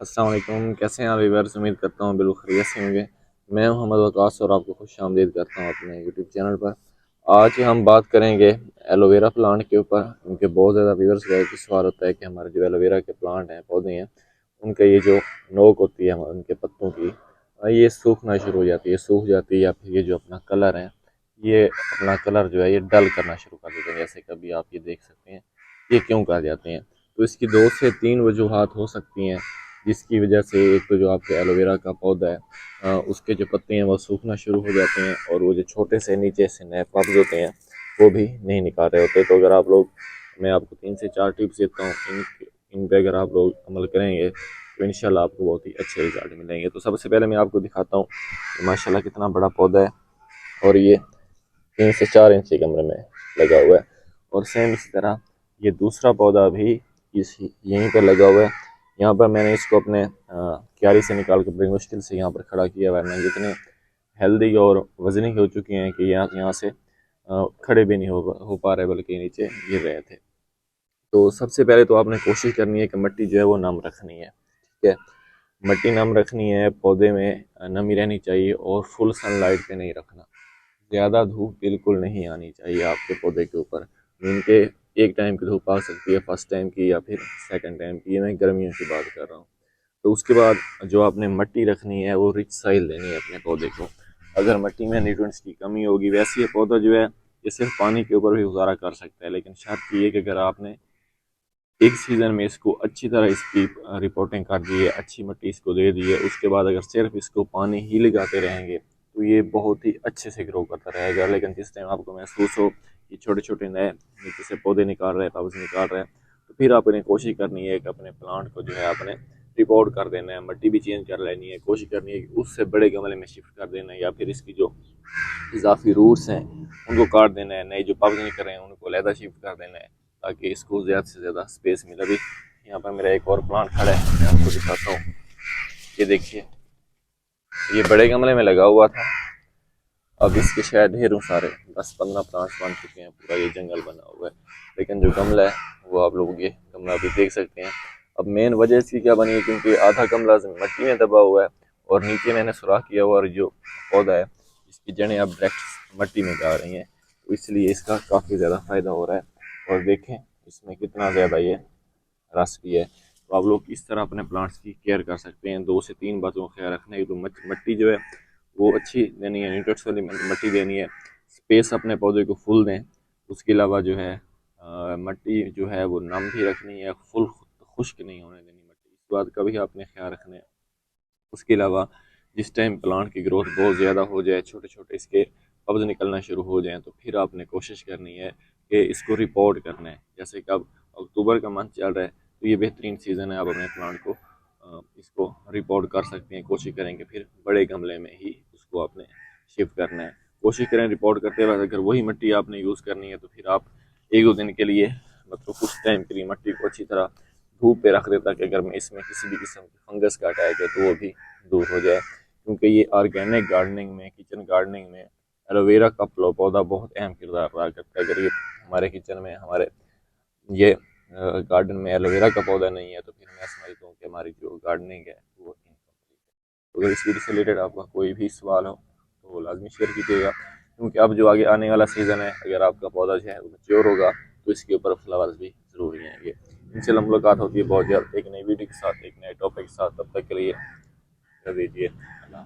अस्सलाम वालेकुम। कैसे हैं आप व्यूअर्स? उम्मीद करता हूँ बिल्कुल खैरियत से होंगे। मैं मोहम्मद वकास और आपको खुश आमदीद करता हूँ अपने यूट्यूब चैनल पर। आज हम बात करेंगे एलोवेरा प्लांट के ऊपर। उनके बहुत ज़्यादा व्यूअर्स का एक सवाल होता है कि हमारे जो एलोवेरा के प्लांट हैं, पौधे हैं, उनका ये जो नोक होती है उनके पत्तों की, ये सूखना शुरू हो जाती है, सूख जाती है, या फिर ये जो अपना कलर है, ये अपना कलर जो है ये डल करना शुरू कर देते हैं। जैसे कभी आप ये देख सकते हैं, ये क्यों कर जाते हैं? तो इसकी दो से तीन वजूहात हो सकती हैं, जिसकी वजह से एक तो जो आपके एलोवेरा का पौधा है, उसके जो पत्ते हैं वो सूखना शुरू हो जाते हैं, और वो जो छोटे से नीचे से नए कब्ज होते हैं वो भी नहीं निकाल रहे होते। तो अगर आप लोग, मैं आपको 3 से 4 टिप्स देता हूँ, इन पे अगर आप लोग अमल करेंगे तो इंशाल्लाह आपको बहुत ही अच्छे रिजल्ट मिलेंगे। तो सबसे पहले मैं आपको दिखाता हूँ कि माशाल्लाह कितना बड़ा पौधा है, और ये 3 से 4 इंच के कमरे में लगा हुआ है। और सेम इसी तरह ये दूसरा पौधा भी इस यहीं पर लगा हुआ है। यहाँ पर मैंने इसको अपने क्यारी से निकाल कर बड़ी मुश्किल से यहाँ पर खड़ा किया हुआ है। मैं जितने हेल्दी और वजनी हो चुके हैं कि यहाँ से खड़े भी नहीं हो पा रहे, बल्कि नीचे गिर रहे थे। तो सबसे पहले तो आपने कोशिश करनी है कि मिट्टी जो है वो नम रखनी है। ठीक है, मिट्टी नम रखनी है, पौधे में नमी रहनी चाहिए, और फुल सनलाइट पे नहीं रखना। ज़्यादा धूप बिल्कुल नहीं आनी चाहिए आपके पौधे के ऊपर। इनके एक टाइम की धूप आ सकती है, फर्स्ट टाइम की या फिर सेकंड टाइम की, ये मैं गर्मियों की बात कर रहा हूँ। तो उसके बाद जो आपने मिट्टी रखनी है वो रिच साइल देनी है अपने पौधे को। अगर मिट्टी में न्यूट्रिएंट्स की कमी होगी, वैसे ये पौधा जो है ये सिर्फ पानी के ऊपर भी गुजारा कर सकता है, लेकिन शर्त ये कि अगर आपने एक सीज़न में इसको अच्छी तरह इसकी रिपोर्टिंग कर दी है, अच्छी मिट्टी इसको दे दी है, उसके बाद अगर सिर्फ इसको पानी ही लगाते रहेंगे तो ये बहुत ही अच्छे से ग्रो करता रहेगा। लेकिन जिस टाइम आपको महसूस हो कि छोटे छोटे नए नीचे से पौधे निकाल रहे हैं, पब्स निकाल रहे हैं, तो फिर आपने कोशिश करनी है कि अपने प्लांट को जो है आपने रिपोर्ट कर देना है, मिट्टी भी चेंज कर लेनी है, कोशिश करनी है कि उससे बड़े गमले में शिफ्ट कर देना है, या फिर इसकी जो इजाफी रूट्स हैं उनको काट देना है, नए जो पब्स निकल रहे हैं उनको लहदा शिफ्ट कर देना है, ताकि इसको ज़्यादा से ज़्यादा स्पेस मिले। अभी यहाँ पर मेरा एक और प्लांट खड़ा है, मैं आपको दिखाता हूँ। ये देखिए, ये बड़े गमले में लगा हुआ था, अब इसके शायद ढेरों सारे 10-15 प्लांट्स बन चुके हैं, पूरा ये जंगल बना हुआ है। लेकिन जो गमला है वो आप लोग ये गमला भी देख सकते हैं। अब मेन वजह इसकी क्या बनी है, क्योंकि आधा गमला मिट्टी में दबा हुआ है, और नीचे मैंने सुराख किया हुआ, और जो पौधा है इसकी जड़ें अब डायरेक्ट मिट्टी में जा रही हैं, तो इसलिए इसका काफ़ी ज़्यादा फ़ायदा हो रहा है। और देखें इसमें कितना ज़्यादा ये रस भी है। तो आप लोग इस तरह अपने प्लांट्स की केयर कर सकते हैं। 2 से 3 बातों का ख्याल रखना है। तो मिट्टी जो है वो अच्छी देनी है, न्यूट्रिएंट्स वाली मिट्टी देनी है, स्पेस अपने पौधे को फुल दें। उसके अलावा जो है मिट्टी जो है वो नम भी रखनी है, फुल खुश्क नहीं होने देनी मिट्टी, इस बात का भी आपने ख्याल रखना है। उसके अलावा जिस टाइम प्लांट की ग्रोथ बहुत ज़्यादा हो जाए, छोटे छोटे इसके कब्ज निकलना शुरू हो जाएं, तो फिर आपने कोशिश करनी है कि इसको रिपोर्ट करना है। जैसे कि अब अक्टूबर का मंथ चल रहा है, तो ये बेहतरीन सीज़न है, आप अपने प्लांट को इसको रिपोर्ट कर सकते हैं। कोशिश करेंगे फिर बड़े गमले में ही उसको आपने शिफ्ट करना है। कोशिश करें रिपोर्ट करते वक्त अगर वही मिट्टी आपने यूज़ करनी है, तो फिर आप 1-2 दिन के लिए, मतलब कुछ टाइम के लिए मिट्टी को अच्छी तरह धूप पे रख दे, ताकि अगर मैं इसमें किसी भी किस्म की फंगस का अटैक है तो वो भी दूर हो जाए। क्योंकि ये ऑर्गेनिक गार्डनिंग में, किचन गार्डनिंग में एलोवेरा का पौधा बहुत अहम किरदार अदा करता है। अगर ये हमारे किचन में, हमारे ये गार्डन में एलोवेरा का पौधा नहीं है, तो फिर मैं समझता हूँ कि हमारी जो गार्डनिंग है वो इनकम्प्लीट है। तो अगर इस वीडियो से रिलेटेड आपका कोई भी सवाल हो तो लाजमी शेयर कीजिएगा, क्योंकि अब जो आगे आने वाला सीज़न है, अगर आपका पौधा जो है वो मैच्योर होगा तो इसके ऊपर फ्लावर्स भी ज़रूरी आएंगे। इनसे मुलाकात होती है बहुत जल्द एक नई वीडियो के साथ, एक नए टॉपिक के साथ। तब तक के लिए कर दीजिए अल्लाह।